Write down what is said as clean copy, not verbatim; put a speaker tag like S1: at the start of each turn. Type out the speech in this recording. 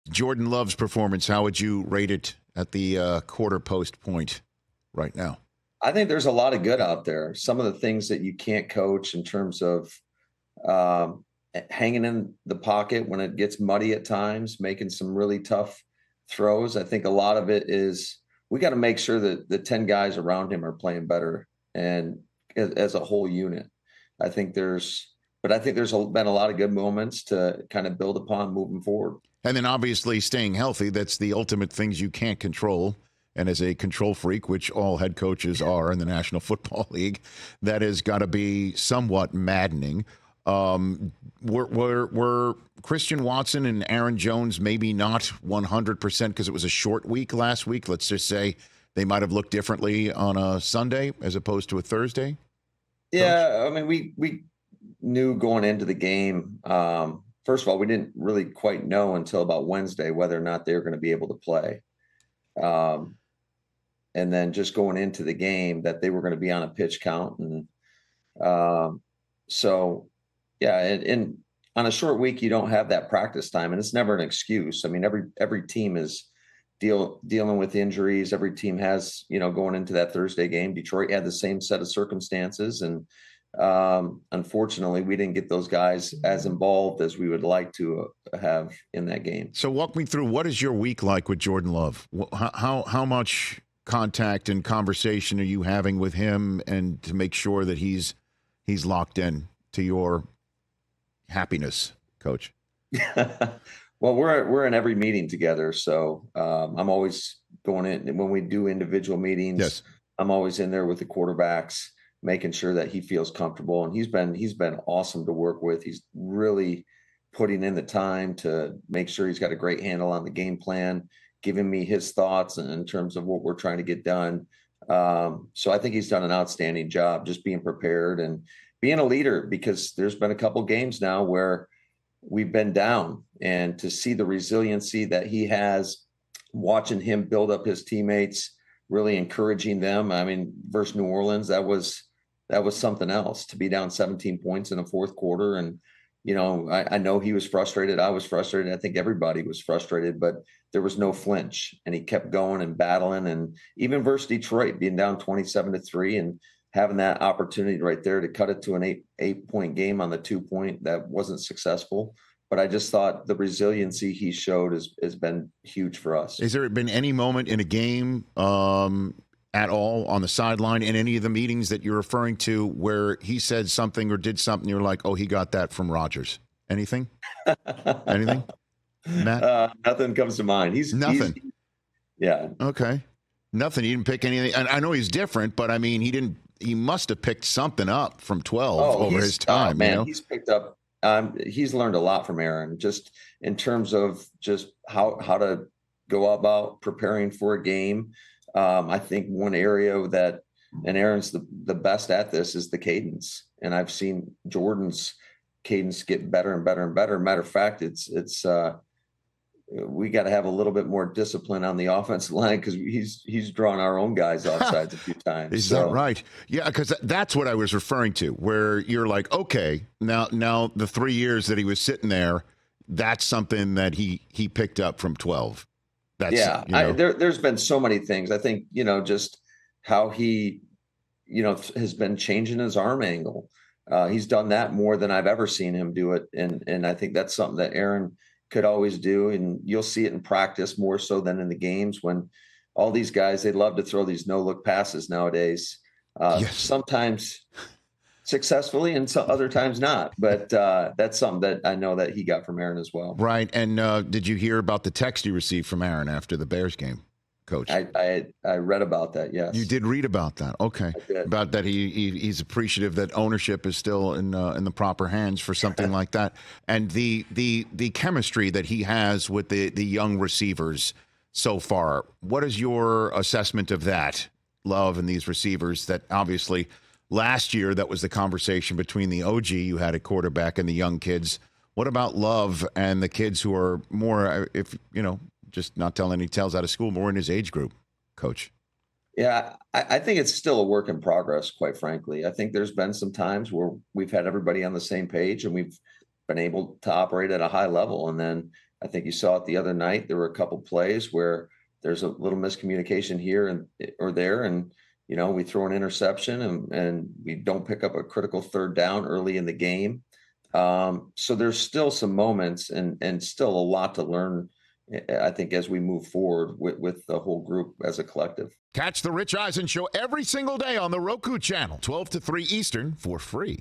S1: Jordan Love's performance, how would you rate it at the quarter post point right now?
S2: I think there's a lot of good out there. Some of the things that you can't coach in terms of um, hanging in the pocket when it gets muddy at times, making some really tough throws. I think a lot of it is we got to make sure that the 10 guys around him are playing better and as a whole unit. I think there's, but I think there's been a lot of good moments to kind of build upon moving forward.
S1: And then obviously staying healthy, that's the ultimate things you can't control. And as a control freak, which all head coaches are in the National Football League, that has got to be somewhat maddening. Were Christian Watson and Aaron Jones maybe not 100% because it was a short week last week? Let's just say they might have looked differently on a Sunday as opposed to a Thursday?
S2: Yeah, I mean, we knew going into the game. First of all, we didn't really quite know until about Wednesday whether or not they were going to be able to play. And then just going into the game that they were going to be on a pitch count. And so, yeah, and on a short week, you don't have that practice time, and it's never an excuse. I mean, every team is dealing with injuries. Every team has, going into that Thursday game, Detroit had the same set of circumstances. And unfortunately, we didn't get those guys as involved as we would like to have in that game.
S1: So walk me through, what is your week like with Jordan Love? How much contact and conversation are you having with him, and to make sure that he's locked in to your happiness, Coach?
S2: Well, we're in every meeting together, so I'm always going in when we do individual meetings.
S1: Yes.
S2: I'm always in there with the quarterbacks, making sure that he feels comfortable, and he's been awesome to work with. He's really putting in the time to make sure he's got a great handle on the game plan, giving me his thoughts in terms of what we're trying to get done. So I think he's done an outstanding job just being prepared and being a leader, because there's been a couple games now where we've been down, and to see the resiliency that he has, watching him build up his teammates, really encouraging them. I mean, versus New Orleans, that was something else, to be down 17 points in the fourth quarter. And, I know he was frustrated. I was frustrated. I think everybody was frustrated, but there was no flinch, and he kept going and battling. And even versus Detroit, being down 27-3 and having that opportunity right there to cut it to an eight point game on the 2-point that wasn't successful. But I just thought the resiliency he showed has been huge for us.
S1: Has there been any moment in a game at all on the sideline in any of the meetings that you're referring to where he said something or did something, you're like, oh, he got that from Rodgers? Anything? Anything? Matt?
S2: Nothing comes to mind.
S1: Nothing.
S2: Yeah.
S1: Okay. Nothing. He didn't pick anything. And I know he's different, but I mean, he must have picked something up from 12 over his time.
S2: Man, he's picked up. He's learned a lot from Aaron, just in terms of just how to go about preparing for a game. I think one area that, and Aaron's the best at this, is the cadence. And I've seen Jordan's cadence get better and better and better. Matter of fact, it's we got to have a little bit more discipline on the offensive line, because he's drawn our own guys offsides a few times.
S1: Is that right? Yeah, because that's what I was referring to, where you're like, okay, now the 3 years that he was sitting there, that's something that he picked up from 12.
S2: There's been so many things. I think, just how he, has been changing his arm angle. He's done that more than I've ever seen him do it. And I think that's something that Aaron could always do. And you'll see it in practice more so than in the games, when all these guys, they love to throw these no-look passes nowadays.
S1: Yes.
S2: Sometimes successfully and some other times not. But that's something that I know that he got from Aaron as well.
S1: Right. And did you hear about the text you received from Aaron after the Bears game, Coach?
S2: I read about that, yes.
S1: You did read about that. Okay.
S2: I did.
S1: About that he's appreciative that ownership is still in the proper hands for something like that. And the chemistry that he has with the young receivers so far. What is your assessment of that, Love, and these receivers that obviously – last year, that was the conversation between the OG you had at quarterback and the young kids. What about Love and the kids who are more, just not telling any tales out of school, more in his age group, Coach?
S2: Yeah, I think it's still a work in progress, quite frankly. I think there's been some times where we've had everybody on the same page and we've been able to operate at a high level. And then I think you saw it the other night. There were a couple plays where there's a little miscommunication here and or there, and we throw an interception and we don't pick up a critical third down early in the game. So there's still some moments and still a lot to learn, I think, as we move forward with the whole group as a collective.
S1: Catch the Rich Eisen Show every single day on the Roku channel, 12 to 3 Eastern, for free.